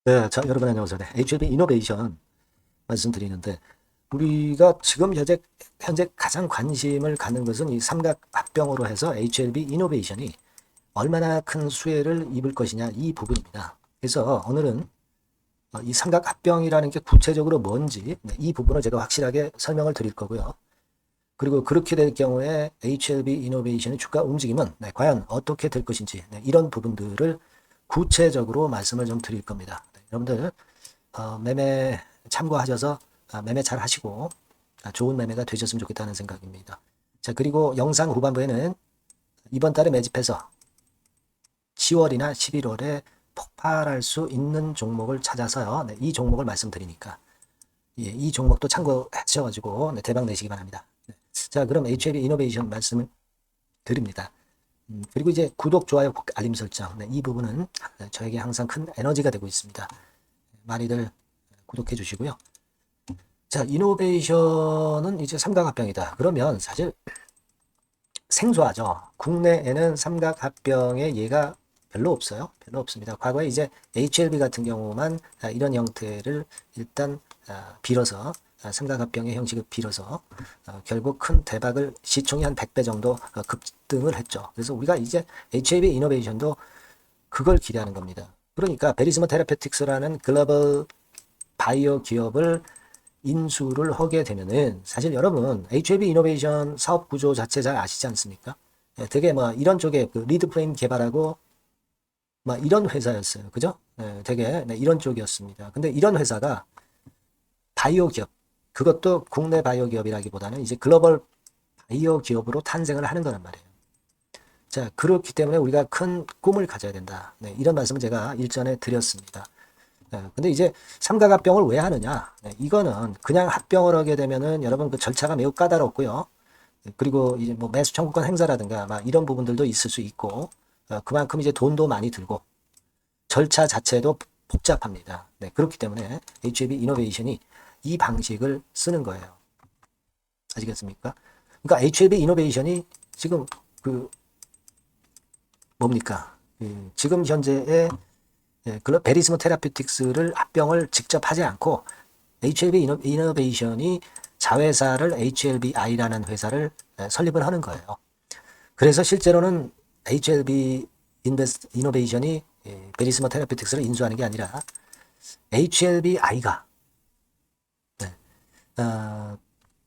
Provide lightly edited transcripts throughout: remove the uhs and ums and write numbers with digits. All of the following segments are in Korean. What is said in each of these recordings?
네, 자, 여러분 안녕하세요. 네, HLB 이노베이션 말씀드리는데 우리가 지금 현재 가장 관심을 갖는 것은 이 삼각합병으로 해서 HLB 이노베이션이 얼마나 큰 수혜를 입을 것이냐 이 부분입니다. 그래서 오늘은 이 삼각합병이라는 게 구체적으로 뭔지 이 부분을 제가 확실하게 설명을 드릴 거고요. 그리고 그렇게 될 경우에 HLB 이노베이션의 주가 움직임은 과연 어떻게 될 것인지 이런 부분들을 구체적으로 말씀을 좀 드릴 겁니다. 여러분들 매매 참고하셔서 매매 잘 하시고 좋은 매매가 되셨으면 좋겠다는 생각입니다. 자, 그리고 영상 후반부에는 이번 달에 매집해서 10월이나 11월에 폭발할 수 있는 종목을 찾아서요. 이 종목을 말씀드리니까 이 종목도 참고하셔가지고 대박 내시기 바랍니다. 자, 그럼 HLB 이노베이션 말씀을 드립니다. 그리고 이제 구독, 좋아요, 알림 설정 이 부분은 저에게 항상 큰 에너지가 되고 있습니다. 많이들 구독해 주시고요. 자, 이노베이션은 이제 삼각합병이다. 그러면 사실 생소하죠. 국내에는 삼각합병의 예가 별로 없어요. 별로 없습니다. 과거에 이제 HLB 같은 경우만 이런 형태를 일단 빌어서 삼각합병의 형식을 빌어서 결국 큰 대박을 시총이 한 100배 정도 급등을 했죠. 그래서 우리가 이제 HLB 이노베이션도 그걸 기대하는 겁니다. 그러니까 베리스모 테라페틱스라는 글로벌 바이오 기업을 인수를 하게 되면은 사실 여러분 HLB 이노베이션 사업 구조 자체 잘 아시지 않습니까? 되게 뭐 이런 쪽에 그 리드 프레임 개발하고 막 이런 회사였어요. 그죠? 되게 이런 쪽이었습니다. 근데 이런 회사가 바이오 기업, 그것도 국내 바이오 기업이라기보다는 이제 글로벌 바이오 기업으로 탄생을 하는 거란 말이에요. 자, 그렇기 때문에 우리가 큰 꿈을 가져야 된다. 이런 말씀을 제가 일전에 드렸습니다. 근데 이제 삼각합병을 왜 하느냐? 이거는 그냥 합병을 하게 되면은 여러분 그 절차가 매우 까다롭고요. 그리고 이제 뭐 매수 청구권 행사라든가 막 이런 부분들도 있을 수 있고, 그만큼 이제 돈도 많이 들고, 절차 자체도 복잡합니다. 그렇기 때문에 HLB 이노베이션이 이 방식을 쓰는 거예요. 아시겠습니까? 그러니까 HLB 이노베이션이 지금 그 뭡니까? 지금 현재의 베리스모 테라피틱스를 합병을 직접 하지 않고 HLB 이노베이션이 자회사를 HLBI라는 회사를 설립을 하는 거예요. 그래서 실제로는 HLB 이노베이션이 베리스모 테라피틱스를 인수하는 게 아니라 HLBI가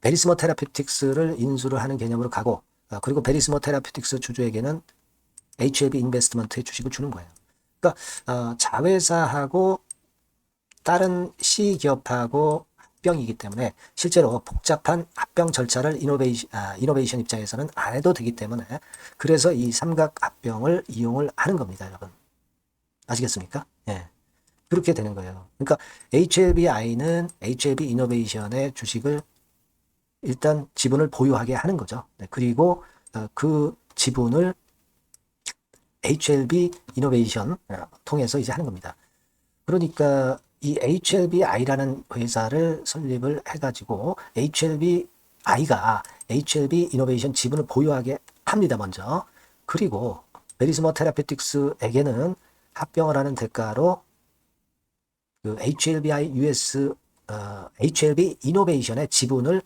베리스모 테라피틱스를 인수를 하는 개념으로 가고 그리고 베리스모 테라피틱스 주주에게는 HLB 인베스트먼트의 주식을 주는 거예요. 그러니까 자회사하고 다른 C기업하고 합병이기 때문에 실제로 복잡한 합병 절차를 이노베이션 입장에서는 안 해도 되기 때문에 그래서 이 삼각합병을 이용을 하는 겁니다, 여러분. 아시겠습니까? 예. 그렇게 되는 거예요. 그러니까 HLBI는 HLB 이노베이션의 주식을 일단 지분을 보유하게 하는 거죠. 그리고 그 지분을 HLB 이노베이션 통해서 이제 하는 겁니다. 그러니까 이 HLBI라는 회사를 설립을 해가지고 HLBI가 HLB 이노베이션 지분을 보유하게 합니다, 먼저. 그리고 베리스모 테라피틱스에게는 합병을 하는 대가로 그 HLBI US HLB 이노베이션의 지분을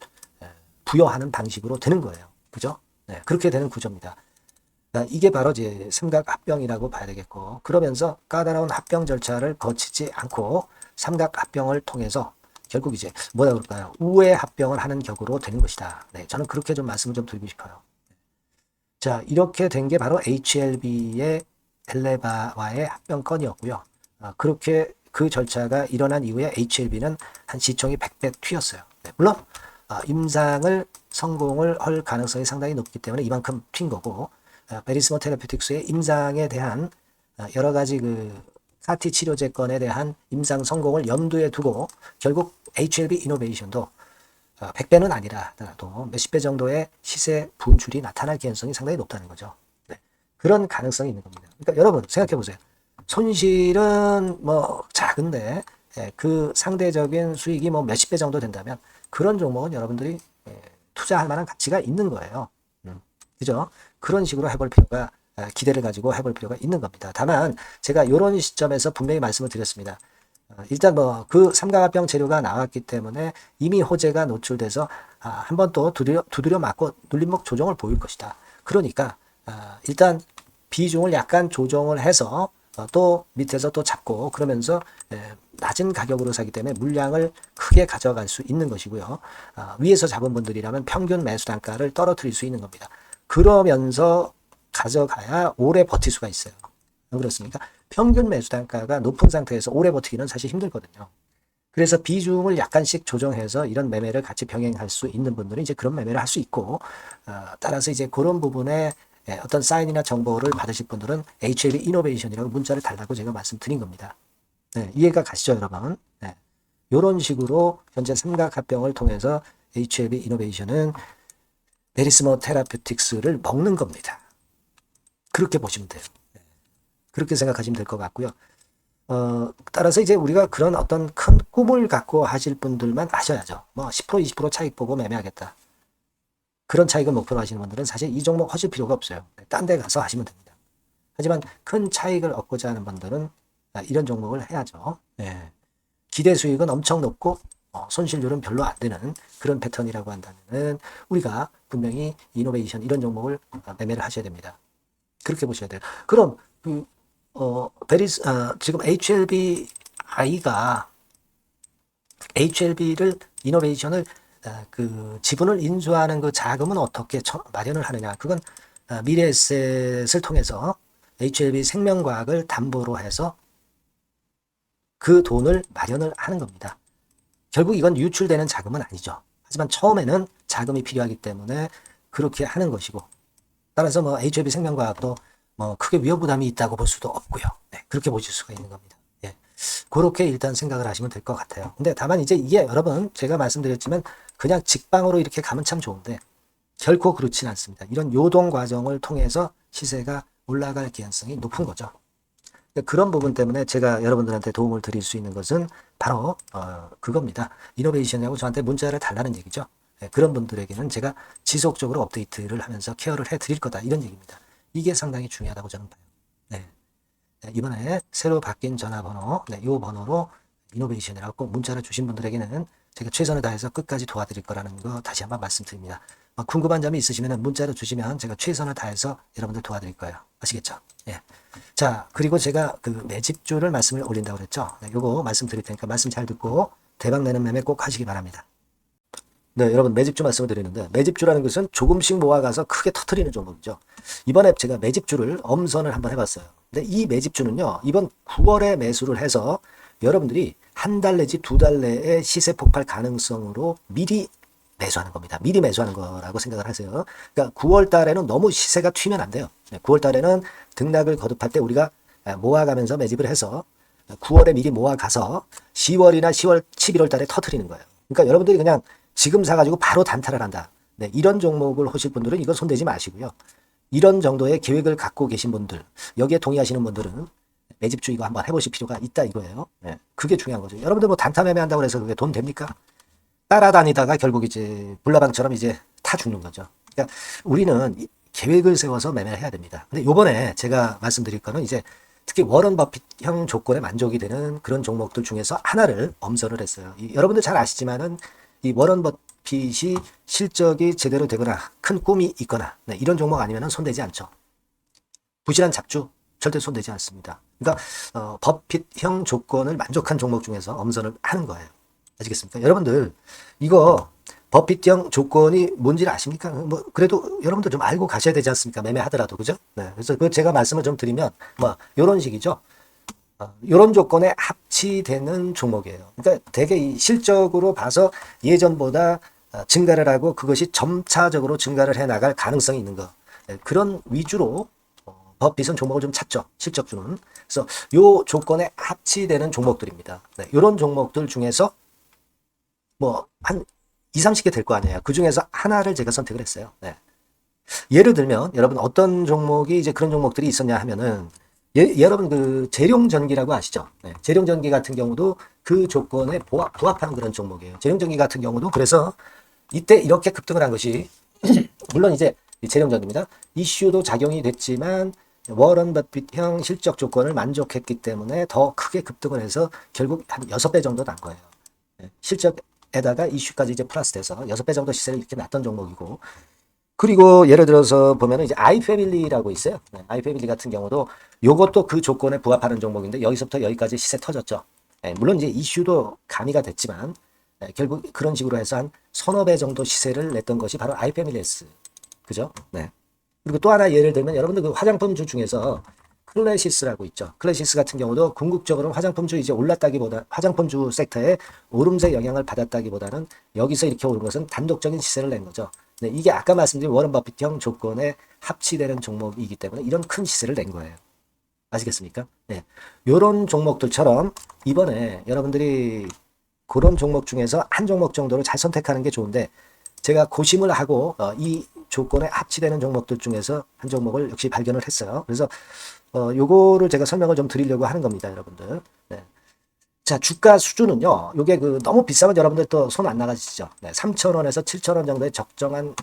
부여하는 방식으로 되는 거예요. 그죠? 그렇게 되는 구조입니다. 이게 바로 이제 삼각합병이라고 봐야 되겠고, 그러면서 까다로운 합병 절차를 거치지 않고 삼각합병을 통해서 결국 이제 뭐라 그럴까요? 우회 합병을 하는 격으로 되는 것이다. 저는 그렇게 좀 말씀을 좀 드리고 싶어요. 자, 이렇게 된 게 바로 HLB의 엘레바와의 합병건이었고요. 그렇게 그 절차가 일어난 이후에 HLB는 한 시총이 100배 튀었어요. 물론 임상을 성공을 할 가능성이 상당히 높기 때문에 이만큼 튄 거고, 베리스모 테라피틱스의 임상에 대한 여러 가지 그 CAR-T 치료제건에 대한 임상 성공을 염두에 두고 결국 HLB 이노베이션도 100배는 아니라도 몇십 배 정도의 시세 분출이 나타날 가능성이 상당히 높다는 거죠. 그런 가능성이 있는 겁니다. 그러니까 여러분 생각해 보세요. 손실은 뭐 작은데 그 상대적인 수익이 뭐 몇십 배 정도 된다면 그런 종목은 여러분들이 투자할 만한 가치가 있는 거예요. 그죠? 그런 식으로 해볼 필요가 기대를 가지고 해볼 필요가 있는 겁니다. 다만 제가 이런 시점에서 분명히 말씀을 드렸습니다. 일단 뭐 그 삼각합병 재료가 나왔기 때문에 이미 호재가 노출돼서 한 번 또 두드려 맞고 눌림목 조정을 보일 것이다. 그러니까 일단 비중을 약간 조정을 해서 또 밑에서 또 잡고 그러면서 낮은 가격으로 사기 때문에 물량을 크게 가져갈 수 있는 것이고요. 위에서 잡은 분들이라면 평균 매수 단가를 떨어뜨릴 수 있는 겁니다. 그러면서 가져가야 오래 버틸 수가 있어요. 안 그렇습니까? 평균 매수 단가가 높은 상태에서 오래 버티기는 사실 힘들거든요. 그래서 비중을 약간씩 조정해서 이런 매매를 같이 병행할 수 있는 분들은 이제 그런 매매를 할 수 있고, 따라서 이제 그런 부분에 어떤 사인이나 정보를 받으실 분들은 HLB 이노베이션이라고 문자를 달라고 제가 말씀드린 겁니다. 네, 이해가 가시죠, 여러분? 네. 이런 식으로 현재 삼각합병을 통해서 HLB 이노베이션은 메리스모 테라퓨틱스를 먹는 겁니다. 그렇게 보시면 돼요. 네. 그렇게 생각하시면 될 것 같고요. 따라서 이제 우리가 그런 어떤 큰 꿈을 갖고 하실 분들만 하셔야죠. 뭐 10% 20% 차익 보고 매매하겠다. 그런 차익을 목표로 하시는 분들은 사실 이 종목 하실 필요가 없어요. 딴 데 가서 하시면 됩니다. 하지만 큰 차익을 얻고자 하는 분들은 이런 종목을 해야죠. 네. 기대 수익은 엄청 높고 손실률은 별로 안 되는 그런 패턴이라고 한다면 우리가 분명히 이노베이션 이런 종목을 매매를 하셔야 됩니다. 그렇게 보셔야 돼요. 그럼 지금 HLB를 이노베이션을 그 지분을 인수하는 그 자금은 어떻게 마련을 하느냐? 그건 미래에셋을 통해서 HLB 생명과학을 담보로 해서 그 돈을 마련을 하는 겁니다. 결국 이건 유출되는 자금은 아니죠. 하지만 처음에는 자금이 필요하기 때문에 그렇게 하는 것이고, 따라서 뭐 HLB 생명과학도 뭐 크게 위험 부담이 있다고 볼 수도 없고요. 네, 그렇게 보실 수가 있는 겁니다. 예. 그렇게 일단 생각을 하시면 될 것 같아요. 근데 다만 이제 이게 여러분 제가 말씀드렸지만 그냥 직방으로 이렇게 가면 참 좋은데 결코 그렇진 않습니다. 이런 요동 과정을 통해서 시세가 올라갈 가능성이 높은 거죠. 그런 부분 때문에 제가 여러분들한테 도움을 드릴 수 있는 것은 바로 그겁니다. 이노베이션이라고 저한테 문자를 달라는 얘기죠. 네, 그런 분들에게는 제가 지속적으로 업데이트를 하면서 케어를 해드릴 거다 이런 얘기입니다. 이게 상당히 중요하다고 저는 봐요. 네. 이번에 새로 바뀐 전화번호, 이 번호로 이노베이션이라고 꼭 문자를 주신 분들에게는 제가 최선을 다해서 끝까지 도와드릴 거라는 거 다시 한번 말씀드립니다. 궁금한 점이 있으시면 문자로 주시면 제가 최선을 다해서 여러분들 도와드릴 거예요. 아시겠죠? 예. 자, 그리고 제가 그 매집주를 말씀을 올린다고 그랬죠? 네, 요거 말씀드릴 테니까 말씀 잘 듣고 대박 내는 매매 꼭 하시기 바랍니다. 네, 여러분 매집주 말씀을 드리는데 매집주라는 것은 조금씩 모아가서 크게 터트리는 종목이죠. 이번에 제가 매집주를 엄선을 한번 해봤어요. 근데 이 매집주는요, 이번 9월에 매수를 해서 여러분들이 한 달 내지 두 달 내에 시세 폭발 가능성으로 미리 매수하는 겁니다. 미리 매수하는 거라고 생각을 하세요. 그러니까 9월 달에는 너무 시세가 튀면 안 돼요. 9월 달에는 등락을 거듭할 때 우리가 모아가면서 매집을 해서 9월에 미리 모아가서 10월이나 10월, 11월 달에 터트리는 거예요. 그러니까 여러분들이 그냥 지금 사가지고 바로 단타를 한다. 네, 이런 종목을 하실 분들은 이건 손대지 마시고요. 이런 정도의 계획을 갖고 계신 분들, 여기에 동의하시는 분들은 매집주 이거 한번 해보실 필요가 있다 이거예요. 네, 그게 중요한 거죠. 여러분들 뭐 단타 매매한다고 해서 그게 돈 됩니까? 따라다니다가 결국 이제 불나방처럼 이제 타 죽는 거죠. 그러니까 우리는 계획을 세워서 매매를 해야 됩니다. 근데 요번에 제가 말씀드릴 거는 이제 특히 워런 버핏형 조건에 만족이 되는 그런 종목들 중에서 하나를 엄선을 했어요. 여러분들 잘 아시지만은 이 워런 버핏이 실적이 제대로 되거나 큰 꿈이 있거나 이런 종목 아니면 손대지 않죠. 부실한 잡주 절대 손대지 않습니다. 그러니까 버핏형 조건을 만족한 종목 중에서 엄선을 하는 거예요. 아시겠습니까? 여러분들 이거 버핏형 조건이 뭔지를 아십니까? 뭐 그래도 여러분들 좀 알고 가셔야 되지 않습니까? 매매하더라도 그죠? 네. 그래서 그 제가 말씀을 좀 드리면 뭐 이런 식이죠. 이런 조건에 합치되는 종목이에요. 그러니까 되게 이 실적으로 봐서 예전보다 증가를 하고 그것이 점차적으로 증가를 해 나갈 가능성이 있는 거. 네. 그런 위주로 버핏은 종목을 좀 찾죠. 실적주는. 그래서 요 조건에 합치되는 종목들입니다. 네. 이런 종목들 중에서 뭐 한 2, 30개 될 거 아니에요. 그 중에서 하나를 제가 선택을 했어요. 네. 예를 들면 여러분 어떤 종목이 이제 그런 종목들이 있었냐 하면은 여러분 그 재룡전기라고 아시죠? 네. 재룡전기 같은 경우도 그 조건에 부합하는 그런 종목이에요. 재룡전기 같은 경우도 그래서 이때 이렇게 급등을 한 것이 물론 이제 재룡전기입니다. 이슈도 작용이 됐지만 워런 버핏형 실적 조건을 만족했기 때문에 더 크게 급등을 해서 결국 한 6배 정도 난 거예요. 실적에다가 이슈까지 이제 플러스돼서 6배 정도 시세를 이렇게 났던 종목이고, 그리고 예를 들어서 보면은 이제 아이패밀리라고 있어요. 아이패밀리 같은 경우도 요것도 그 조건에 부합하는 종목인데 여기서부터 여기까지 시세 터졌죠. 물론 이제 이슈도 가미가 됐지만 결국 그런 식으로 해서 한 서너 배 정도 시세를 냈던 것이 바로 아이패밀리스. 그죠? 네. 그리고 또 하나 예를 들면 여러분들 그 화장품주 중에서 클래시스라고 있죠. 클래시스 같은 경우도 궁극적으로는 화장품주 이제 올랐다기보다 화장품주 섹터에 오름세 영향을 받았다기보다는 여기서 이렇게 오른 것은 단독적인 시세를 낸 거죠. 네, 이게 아까 말씀드린 워런 버핏형 조건에 합치되는 종목이기 때문에 이런 큰 시세를 낸 거예요. 아시겠습니까? 네. 요런 종목들처럼 이번에 여러분들이 그런 종목 중에서 한 종목 정도를 잘 선택하는 게 좋은데, 제가 고심을 하고 이 조건에 합치되는 종목들 중에서 한 종목을 역시 발견을 했어요. 그래서 요거를 제가 설명을 좀 드리려고 하는 겁니다, 여러분들. 네. 자, 주가 수준은요. 요게 그 너무 비싸면 여러분들 또 손 안 나가시죠. 네, 3,000원에서 7,000원 정도의 적정한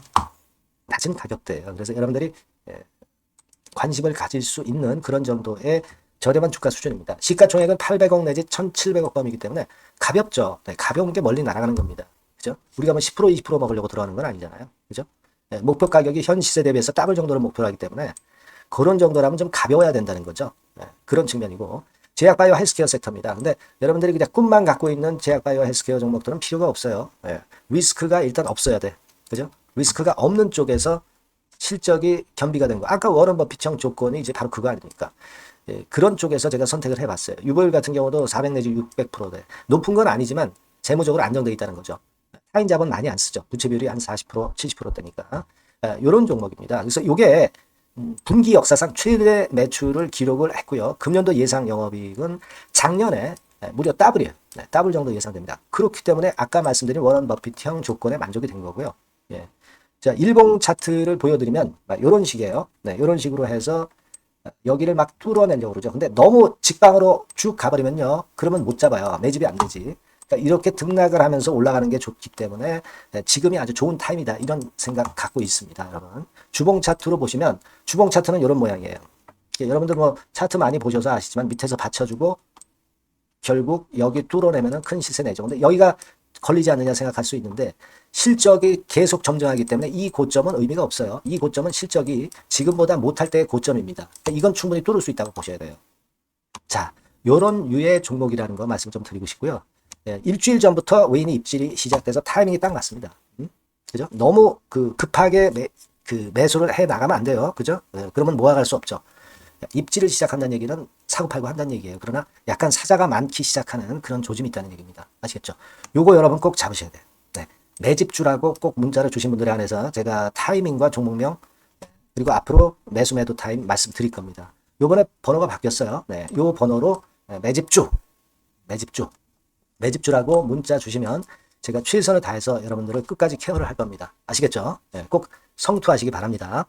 낮은 가격대예요. 그래서 여러분들이 관심을 가질 수 있는 그런 정도의 저렴한 주가 수준입니다. 시가총액은 800억 내지 1,700억 범이기 때문에 가볍죠. 네, 가벼운 게 멀리 날아가는 겁니다. 그죠? 우리가 뭐 10% 20% 먹으려고 들어가는 건 아니잖아요. 그죠? 네, 목표 가격이 현 시세 대비해서 더블 정도를 목표로 하기 때문에 그런 정도라면 좀 가벼워야 된다는 거죠. 네, 그런 측면이고, 제약바이오 헬스케어 섹터입니다. 근데 여러분들이 그냥 꿈만 갖고 있는 제약바이오 헬스케어 종목들은 필요가 없어요. 네, 리스크가 일단 없어야 돼. 그죠? 리스크가 없는 쪽에서 실적이 겸비가 된 거. 아까 워런 버핏형 조건이 이제 바로 그거 아닙니까? 예, 그런 쪽에서 제가 선택을 해봤어요. 유보율 같은 경우도 400 내지 600%대. 높은 건 아니지만 재무적으로 안정되어 있다는 거죠. 타인 자본 많이 안 쓰죠. 부채 비율이 한 40%, 70%대니까. 이런 종목입니다. 그래서 이게 분기 역사상 최대 매출을 기록을 했고요. 금년도 예상 영업이익은 작년에 무려 더블이에요. 네, 더블 정도 예상됩니다. 그렇기 때문에 아까 말씀드린 워런 버핏형 조건에 만족이 된 거고요. 예. 자, 일봉 차트를 보여드리면 이런 식이에요. 네, 이런 식으로 해서 여기를 막 뚫어내려고 그러죠. 근데 너무 직방으로 쭉 가버리면요, 그러면 못 잡아요. 매집이 안 되지. 그러니까 이렇게 등락을 하면서 올라가는 게 좋기 때문에 지금이 아주 좋은 타임이다, 이런 생각 갖고 있습니다, 여러분. 주봉 차트로 보시면 주봉 차트는 이런 모양이에요. 여러분들 뭐 차트 많이 보셔서 아시지만 밑에서 받쳐주고 결국 여기 뚫어내면은 큰 시세 내죠. 근데 여기가 걸리지 않느냐 생각할 수 있는데 실적이 계속 점증하기 때문에 이 고점은 의미가 없어요. 이 고점은 실적이 지금보다 못할 때의 고점입니다. 그러니까 이건 충분히 뚫을 수 있다고 보셔야 돼요. 자, 요런 유의 종목이라는 거 말씀 좀 드리고 싶고요. 예, 일주일 전부터 외인의 입질이 시작돼서 타이밍이 딱 맞습니다. 그죠? 너무 급하게 매수를 해 나가면 안 돼요. 그죠? 예, 그러면 모아갈 수 없죠. 입지를 시작한다는 얘기는 사고 팔고 한다는 얘기예요. 그러나 약간 사자가 많기 시작하는 그런 조짐이 있다는 얘기입니다. 아시겠죠? 요거 여러분 꼭 잡으셔야 돼요. 네. 매집주라고 꼭 문자를 주신 분들에 한해서 제가 타이밍과 종목명 그리고 앞으로 매수 매도 타임 말씀드릴 겁니다. 요번에 번호가 바뀌었어요. 네. 요 번호로 매집주라고 문자 주시면 제가 최선을 다해서 여러분들을 끝까지 케어를 할 겁니다. 아시겠죠? 네. 꼭 성투하시기 바랍니다.